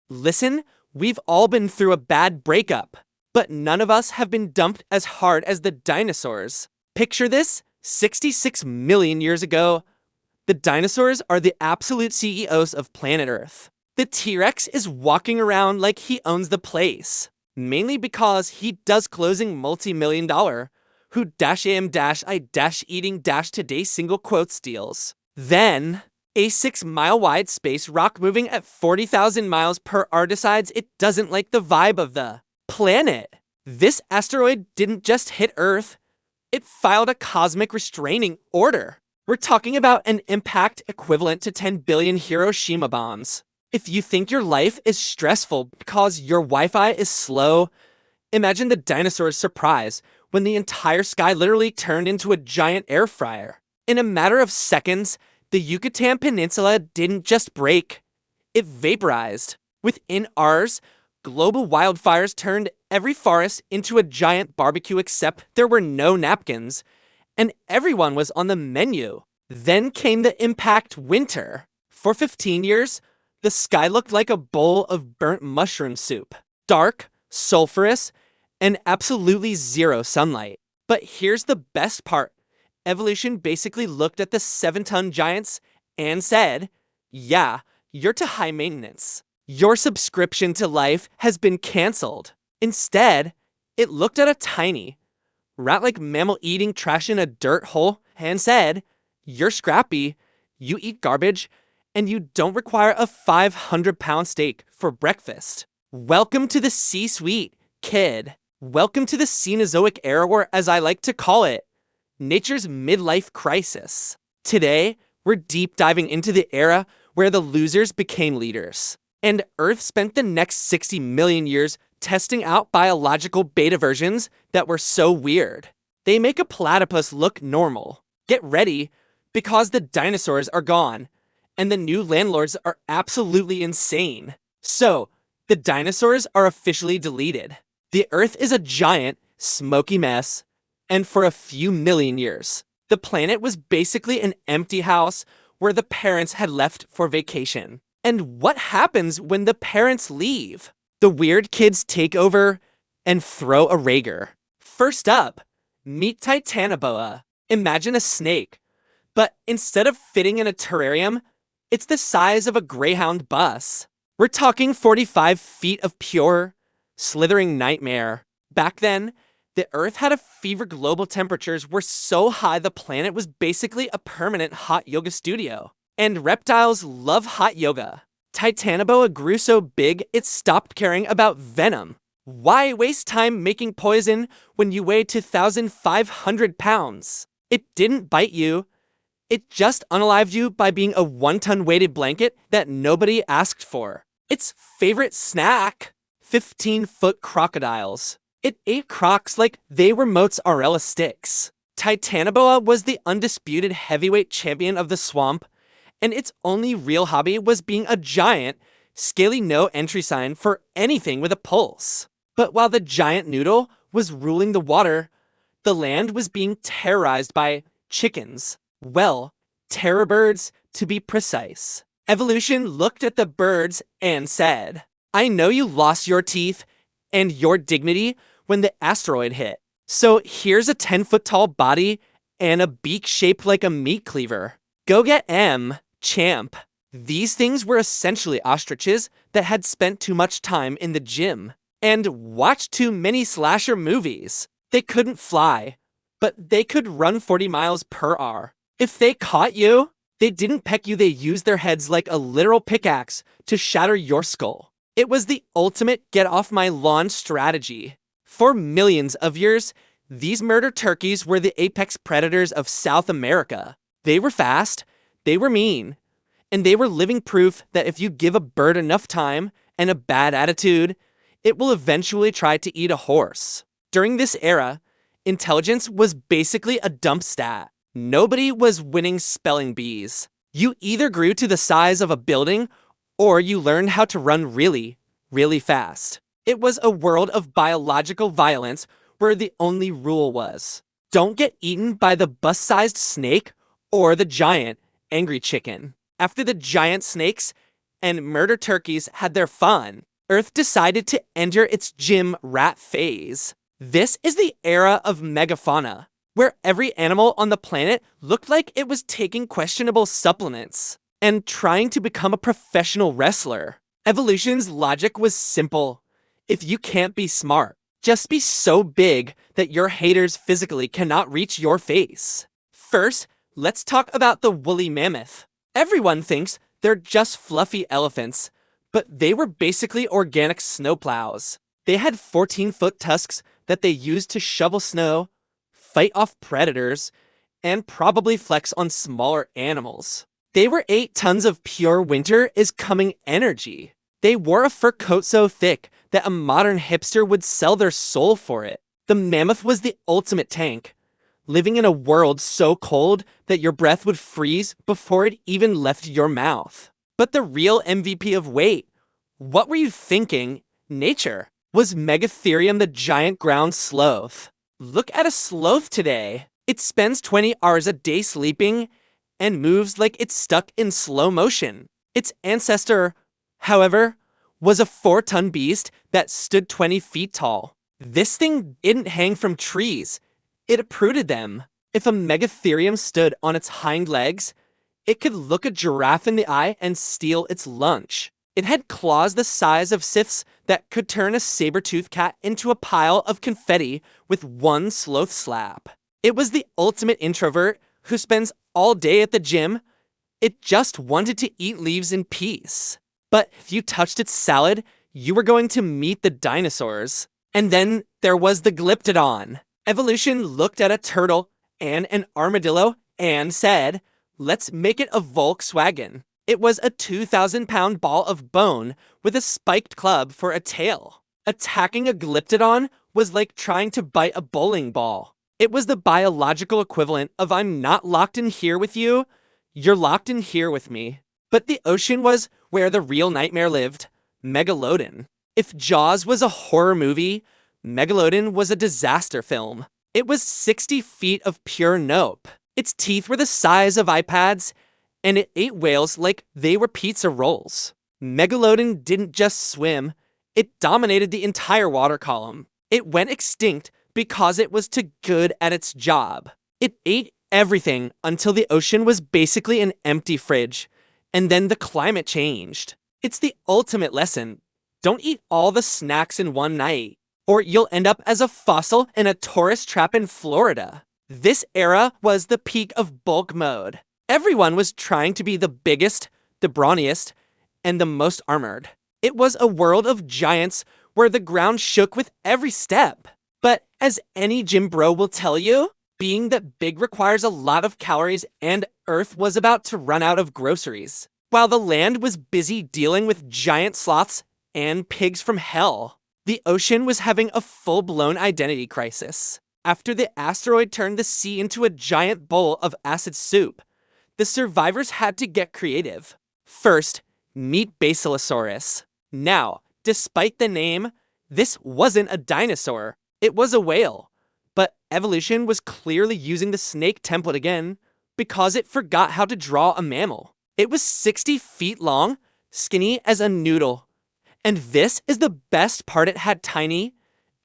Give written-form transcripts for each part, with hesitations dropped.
Listen, we've all been through a bad breakup, but none of us have been dumped as hard as the dinosaurs. Picture this: 66 million years ago, the dinosaurs are the absolute CEOs of planet Earth. The T-Rex is walking around like he owns the place, mainly because he does closing multi-million-dollar, who dash am dash I dash eating dash today single quotes deals. Then, a 6-mile wide space rock moving at 40,000 miles per hour decides it doesn't like the vibe of the planet. This asteroid didn't just hit Earth, it filed a cosmic restraining order. We're talking about an impact equivalent to 10 billion Hiroshima bombs. If you think your life is stressful because your Wi-Fi is slow, imagine the dinosaurs' surprise when the entire sky literally turned into a giant air fryer. In a matter of seconds, the Yucatan Peninsula didn't just break, it vaporized. Within hours, global wildfires turned every forest into a giant barbecue except there were no napkins, and everyone was on the menu. Then came the impact winter. For 15 years, the sky looked like a bowl of burnt mushroom soup. Dark, sulfurous, and absolutely zero sunlight. But here's the best part. Evolution basically looked at the 7-ton giants and said, yeah, you're too high maintenance. Your subscription to life has been canceled. Instead, it looked at a tiny, rat-like mammal eating trash in a dirt hole and said, you're scrappy, you eat garbage, and you don't require a 500-pound steak for breakfast. Welcome to the C-suite, kid. Welcome to the Cenozoic Era, or as I like to call it, nature's midlife crisis. Today, we're deep diving into the era where the losers became leaders, and Earth spent the next 60 million years testing out biological beta versions that were so weird. They make a platypus look normal. Get ready, because the dinosaurs are gone, and the new landlords are absolutely insane. So, the dinosaurs are officially deleted. The Earth is a giant, smoky mess, and for a few million years, the planet was basically an empty house where the parents had left for vacation. And what happens when the parents leave? The weird kids take over and throw a rager. First up, meet Titanoboa. Imagine a snake, but instead of fitting in a terrarium, it's the size of a Greyhound bus. We're talking 45 feet of pure, slithering nightmare. Back then, the Earth had a fever. Global temperatures were so high the planet was basically a permanent hot yoga studio. And reptiles love hot yoga. Titanoboa grew so big it stopped caring about venom. Why waste time making poison when you weigh 2,500 pounds? It didn't bite you. It just unalived you by being a 1-ton weighted blanket that nobody asked for. Its favorite snack? 15-foot crocodiles. It ate crocs like they were mozzarella sticks. Titanoboa was the undisputed heavyweight champion of the swamp, and its only real hobby was being a giant, scaly no entry sign for anything with a pulse. But while the giant noodle was ruling the water, the land was being terrorized by chickens. Well, terror birds to be precise. Evolution looked at the birds and said, I know you lost your teeth and your dignity when the asteroid hit. So here's a 10-foot tall body and a beak shaped like a meat cleaver. Go get M, champ. These things were essentially ostriches that had spent too much time in the gym and watched too many slasher movies. They couldn't fly, but they could run 40 miles per hour. If they caught you, they didn't peck you, they used their heads like a literal pickaxe to shatter your skull. It was the ultimate get off my lawn strategy. For millions of years, these murder turkeys were the apex predators of South America. They were fast, they were mean, and they were living proof that if you give a bird enough time and a bad attitude, it will eventually try to eat a horse. During this era, intelligence was basically a dump stat. Nobody was winning spelling bees. You either grew to the size of a building or you learned how to run really, really fast. It was a world of biological violence where the only rule was, don't get eaten by the bus-sized snake or the giant, angry chicken. After the giant snakes and murder turkeys had their fun, Earth decided to enter its gym rat phase. This is the era of Megafauna, where every animal on the planet looked like it was taking questionable supplements and trying to become a professional wrestler. Evolution's logic was simple. If you can't be smart, just be so big that your haters physically cannot reach your face. First, let's talk about the woolly mammoth. Everyone thinks they're just fluffy elephants, but they were basically organic snowplows. They had 14-foot tusks that they used to shovel snow, fight off predators, and probably flex on smaller animals. They were 8 tons of pure winter is coming energy. They wore a fur coat so thick that a modern hipster would sell their soul for it. The mammoth was the ultimate tank, living in a world so cold that your breath would freeze before it even left your mouth. But the real MVP of weight, what were you thinking? Nature. Was Megatherium the giant ground sloth. Look at a sloth today. It spends 20 hours a day sleeping and moves like it's stuck in slow motion. Its ancestor, however, was a 4-ton beast that stood 20 feet tall. This thing didn't hang from trees. It uprooted them. If a Megatherium stood on its hind legs, it could look a giraffe in the eye and steal its lunch. It had claws the size of scythes that could turn a saber-toothed cat into a pile of confetti with one sloth slap. It was the ultimate introvert who spends all day at the gym. It just wanted to eat leaves in peace. But if you touched its salad, you were going to meet the dinosaurs. And then there was the Glyptodon. Evolution looked at a turtle and an armadillo and said, let's make it a Volkswagen. It was a 2,000-pound ball of bone with a spiked club for a tail. Attacking a Glyptodon was like trying to bite a bowling ball. It was the biological equivalent of I'm not locked in here with you, you're locked in here with me. But the ocean was where the real nightmare lived, Megalodon. If Jaws was a horror movie, Megalodon was a disaster film. It was 60 feet of pure nope. Its teeth were the size of iPads, and it ate whales like they were pizza rolls. Megalodon didn't just swim, it dominated the entire water column. It went extinct because it was too good at its job. It ate everything until the ocean was basically an empty fridge, and then the climate changed. It's the ultimate lesson. Don't eat all the snacks in one night, or you'll end up as a fossil in a tourist trap in Florida. This era was the peak of bulk mode. Everyone was trying to be the biggest, the brawniest, and the most armored. It was a world of giants where the ground shook with every step. But as any gym bro will tell you, being that big requires a lot of calories, and Earth was about to run out of groceries, while the land was busy dealing with giant sloths and pigs from hell. The ocean was having a full-blown identity crisis. After the asteroid turned the sea into a giant bowl of acid soup, the survivors had to get creative. First, meet Basilosaurus. Now, despite the name, this wasn't a dinosaur. It was a whale. But evolution was clearly using the snake template again because it forgot how to draw a mammal. It was 60 feet long, skinny as a noodle. And this is the best part, it had tiny,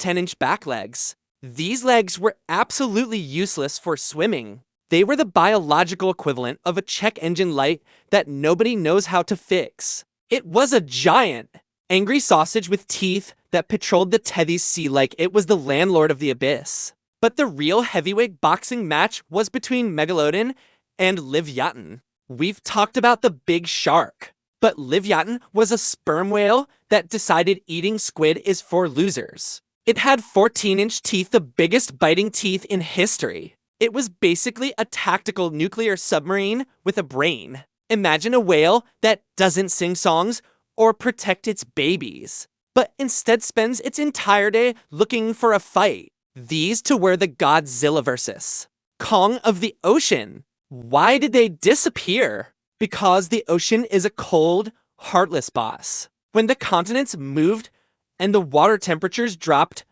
10-inch back legs. These legs were absolutely useless for swimming. They were the biological equivalent of a check engine light that nobody knows how to fix. It was a giant, angry sausage with teeth that patrolled the Tethys Sea like it was the landlord of the abyss. But the real heavyweight boxing match was between Megalodon and Leviathan. We've talked about the big shark, but Leviathan was a sperm whale that decided eating squid is for losers. It had 14-inch teeth, the biggest biting teeth in history. It was basically a tactical nuclear submarine with a brain. Imagine a whale that doesn't sing songs or protect its babies, but instead spends its entire day looking for a fight. These two were the Godzilla versus Kong of the ocean. Why did they disappear? Because the ocean is a cold, heartless boss. When the continents moved and the water temperatures dropped,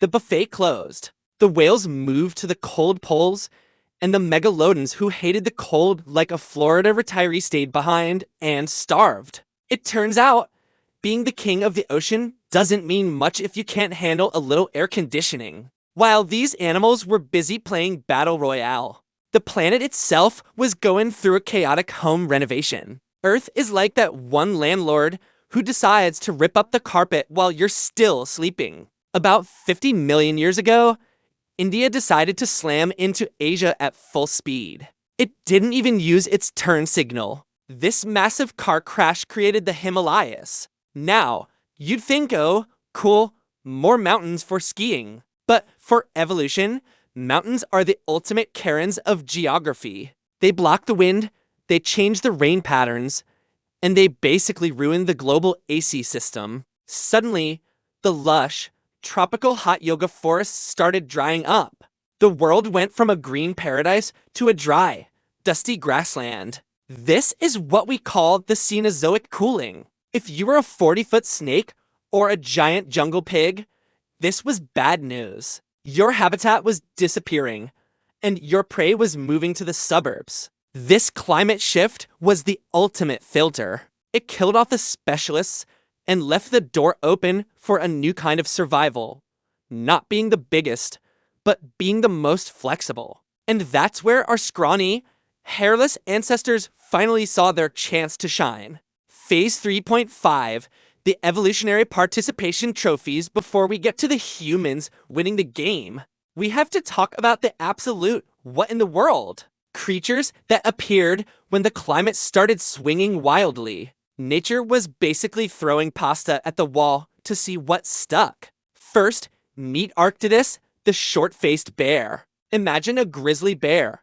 the buffet closed. The whales moved to the cold poles, and the megalodons who hated the cold like a Florida retiree stayed behind and starved. It turns out, being the king of the ocean doesn't mean much if you can't handle a little air conditioning. While these animals were busy playing Battle Royale, the planet itself was going through a chaotic home renovation. Earth is like that one landlord who decides to rip up the carpet while you're still sleeping. About 50 million years ago, India decided to slam into Asia at full speed. It didn't even use its turn signal. This massive car crash created the Himalayas. Now, you'd think, oh, cool, more mountains for skiing. But for evolution, mountains are the ultimate Karens of geography. They block the wind, they change the rain patterns, and they basically ruin the global AC system. Suddenly, the lush, tropical hot yoga forests started drying up. The world went from a green paradise to a dry, dusty grassland. This is what we call the Cenozoic cooling. If you were a 40-foot snake or a giant jungle pig, this was bad news. Your habitat was disappearing, and your prey was moving to the suburbs. This climate shift was the ultimate filter. It killed off the specialists and left the door open for a new kind of survival. Not being the biggest, but being the most flexible. And that's where our scrawny, hairless ancestors finally saw their chance to shine. Phase 3.5, the evolutionary participation trophies. Before we get to the humans winning the game, we have to talk about the absolute what in the world. Creatures that appeared when the climate started swinging wildly. Nature was basically throwing pasta at the wall to see what stuck. First, meet Arctidus, the short-faced bear. Imagine a grizzly bear,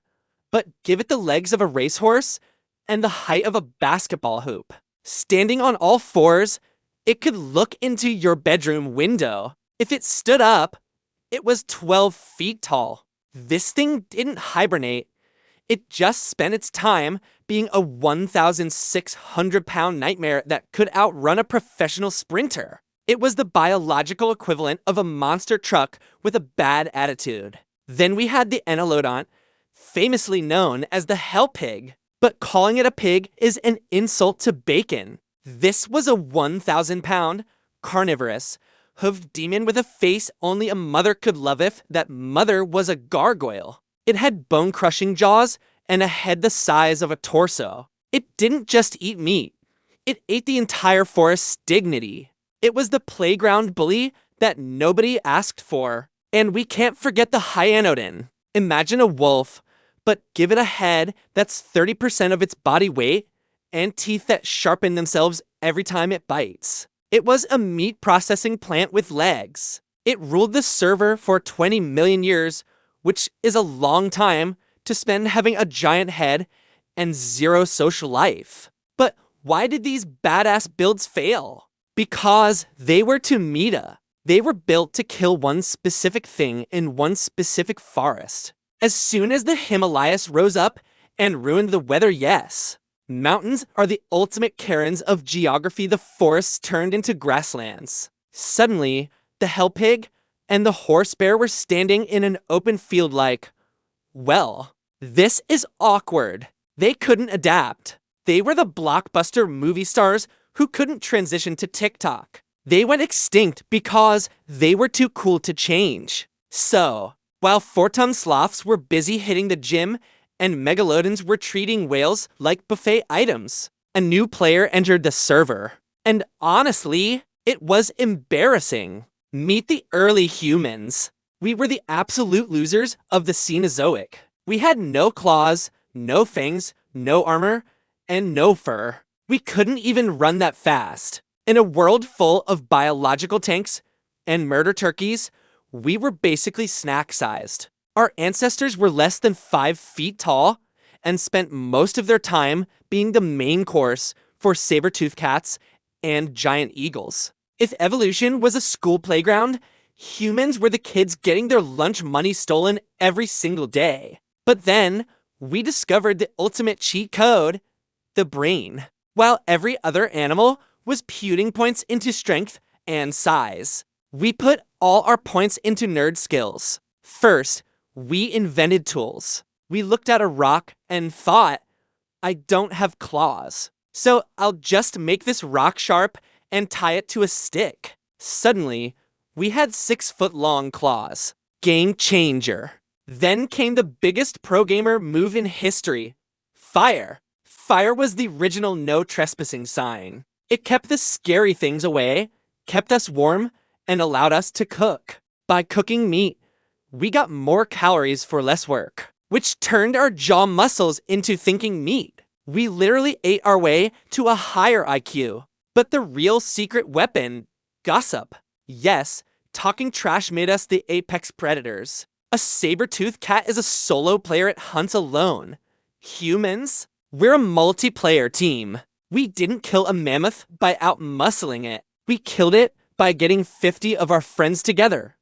but give it the legs of a racehorse and the height of a basketball hoop. Standing on all fours, it could look into your bedroom window. If it stood up, it was 12 feet tall. This thing didn't hibernate. It just spent its time being a 1,600-pound nightmare that could outrun a professional sprinter. It was the biological equivalent of a monster truck with a bad attitude. Then we had the Entelodont, famously known as the hell pig. But calling it a pig is an insult to bacon. This was a 1,000-pound, carnivorous, hoofed demon with a face only a mother could love if that mother was a gargoyle. It had bone-crushing jaws and a head the size of a torso. It didn't just eat meat. It ate the entire forest's dignity. It was the playground bully that nobody asked for. And we can't forget the Hyanodon. Imagine a wolf, but give it a head that's 30% of its body weight and teeth that sharpen themselves every time it bites. It was a meat processing plant with legs. It ruled the server for 20 million years, which is a long time to spend having a giant head and zero social life. But why did these badass builds fail? Because they were too meta. They were built to kill one specific thing in one specific forest. As soon as the Himalayas rose up and ruined the weather, yes. Mountains are the ultimate Karens of geography. The forests turned into grasslands. Suddenly, the hell pig and the horse bear were standing in an open field like, well, this is awkward. They couldn't adapt. They were the blockbuster movie stars who couldn't transition to TikTok. They went extinct because they were too cool to change. So, while 4-ton sloths were busy hitting the gym and megalodons were treating whales like buffet items, a new player entered the server. And honestly, it was embarrassing. Meet the early humans. We were the absolute losers of the Cenozoic. We had no claws, no fangs, no armor, and no fur. We couldn't even run that fast. In a world full of biological tanks and murder turkeys, we were basically snack-sized. Our ancestors were less than 5 feet tall and spent most of their time being the main course for saber-toothed cats and giant eagles. If evolution was a school playground, humans were the kids getting their lunch money stolen every single day. But then, we discovered the ultimate cheat code, the brain. While every other animal was putting points into strength and size, we put all our points into nerd skills. First, we invented tools. We looked at a rock and thought, I don't have claws. So I'll just make this rock sharp and tie it to a stick. Suddenly, we had 6-foot-long claws. Game changer. Then came the biggest pro gamer move in history. Fire. Fire was the original no trespassing sign. It kept the scary things away, kept us warm, and allowed us to cook. By cooking meat, we got more calories for less work, which turned our jaw muscles into thinking meat. We literally ate our way to a higher IQ. But the real secret weapon, gossip. Yes, talking trash made us the apex predators. A saber-toothed cat is a solo player it hunts alone. Humans? We're a multiplayer team. We didn't kill a mammoth by out-muscling it. We killed it by getting 50 of our friends together,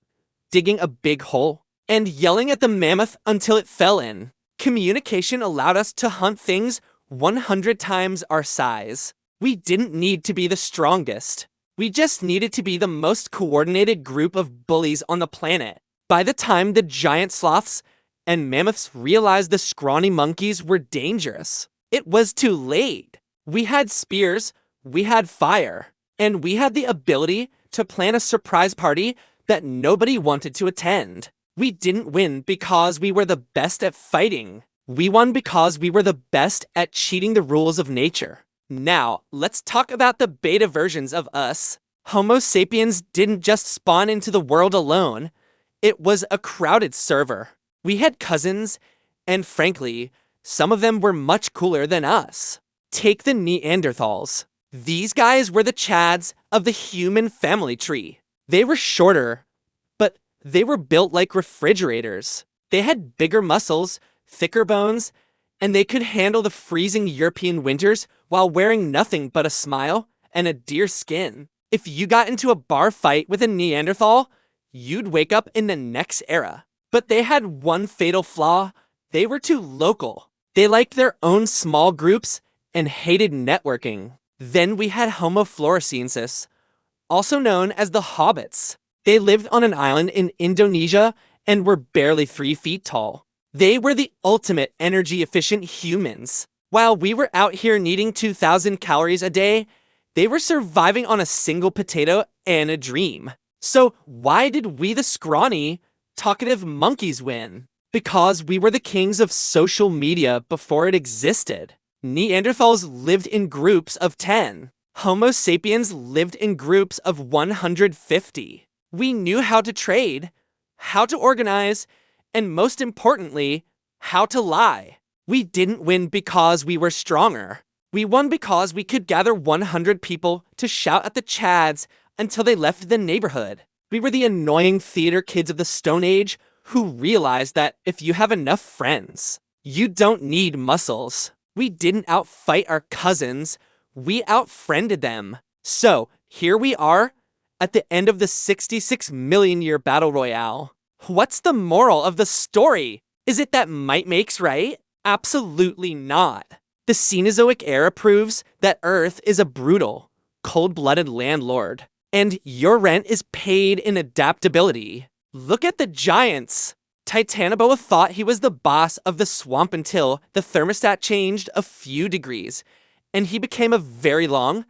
digging a big hole, and yelling at the mammoth until it fell in. Communication allowed us to hunt things 100 times our size. We didn't need to be the strongest. We just needed to be the most coordinated group of bullies on the planet. By the time the giant sloths and mammoths realized the scrawny monkeys were dangerous, it was too late. We had spears, we had fire, and we had the ability to plan a surprise party that nobody wanted to attend. We didn't win because we were the best at fighting. We won because we were the best at cheating the rules of nature. Now, let's talk about the beta versions of us. Homo sapiens didn't just spawn into the world alone. It was a crowded server. We had cousins, and frankly, some of them were much cooler than us. Take the Neanderthals. These guys were the Chads of the human family tree. They were shorter, but they were built like refrigerators. They had bigger muscles, thicker bones, and they could handle the freezing European winters while wearing nothing but a smile and a deer skin. If you got into a bar fight with a Neanderthal, you'd wake up in the next era. But they had one fatal flaw. They were too local. They liked their own small groups and hated networking. Then we had Homo floresiensis, also known as the hobbits. They lived on an island in Indonesia and were barely 3 feet tall. They were the ultimate energy-efficient humans. While we were out here needing 2,000 calories a day, they were surviving on a single potato and a dream. So why did we, the scrawny, talkative monkeys, win? Because we were the kings of social media before it existed. Neanderthals lived in groups of 10. Homo sapiens lived in groups of 150. We knew how to trade, how to organize, and most importantly, how to lie. We didn't win because we were stronger. We won because we could gather 100 people to shout at the Chads until they left the neighborhood. We were the annoying theater kids of the Stone Age who realized that if you have enough friends, you don't need muscles. We didn't outfight our cousins, we outfriended them. So, here we are, at the end of the 66 million year battle royale. What's the moral of the story? Is it that might makes right? Absolutely not. The Cenozoic Era proves that Earth is a brutal, cold-blooded landlord, and your rent is paid in adaptability. Look at the giants. Titanoboa thought he was the boss of the swamp until the thermostat changed a few degrees, and he became a very long,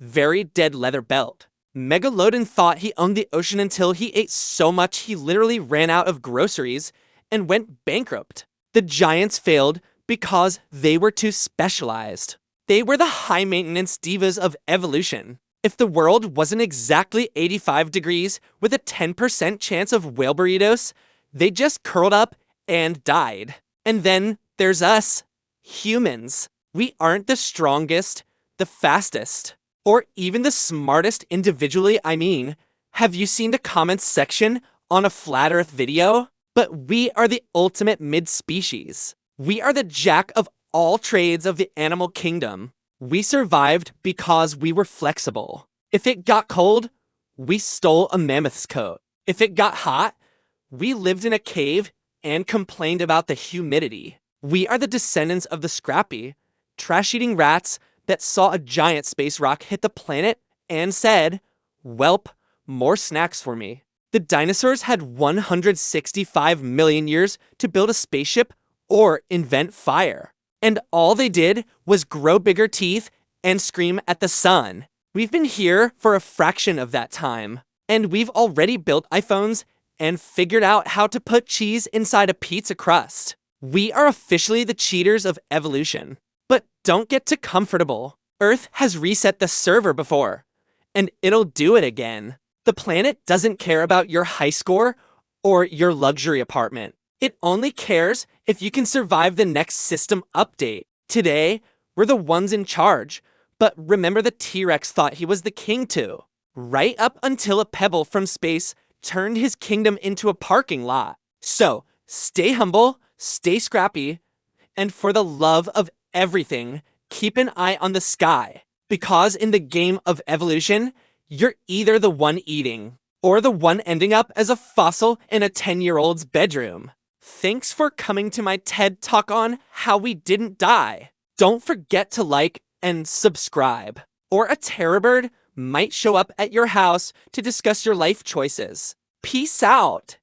very dead leather belt. Megalodon thought he owned the ocean until he ate so much he literally ran out of groceries and went bankrupt. The giants failed because they were too specialized. They were the high-maintenance divas of evolution. If the world wasn't exactly 85 degrees with a 10% chance of whale burritos, they just curled up and died. And then there's us, humans. We aren't the strongest, the fastest, or even the smartest individually. I mean, have you seen the comments section on a flat earth video? But we are the ultimate mid-species. We are the jack of all trades of the animal kingdom. We survived because we were flexible. If it got cold, we stole a mammoth's coat. If it got hot, we lived in a cave and complained about the humidity. We are the descendants of the scrappy, trash-eating rats that saw a giant space rock hit the planet and said, "Welp, more snacks for me." The dinosaurs had 165 million years to build a spaceship or invent fire. And all they did was grow bigger teeth and scream at the sun. We've been here for a fraction of that time, and we've already built iPhones and figured out how to put cheese inside a pizza crust. We are officially the cheaters of evolution. But don't get too comfortable. Earth has reset the server before, and it'll do it again. The planet doesn't care about your high score or your luxury apartment. It only cares if you can survive the next system update. Today, we're the ones in charge, but remember the T-Rex thought he was the king too. Right up until a pebble from space turned his kingdom into a parking lot. So, stay humble, stay scrappy, and for the love of everything, keep an eye on the sky. Because in the game of evolution, you're either the one eating, or the one ending up as a fossil in a 10-year-old's bedroom. Thanks for coming to my TED Talk on how we didn't die. Don't forget to like and subscribe, or a terror bird might show up at your house to discuss your life choices. Peace out.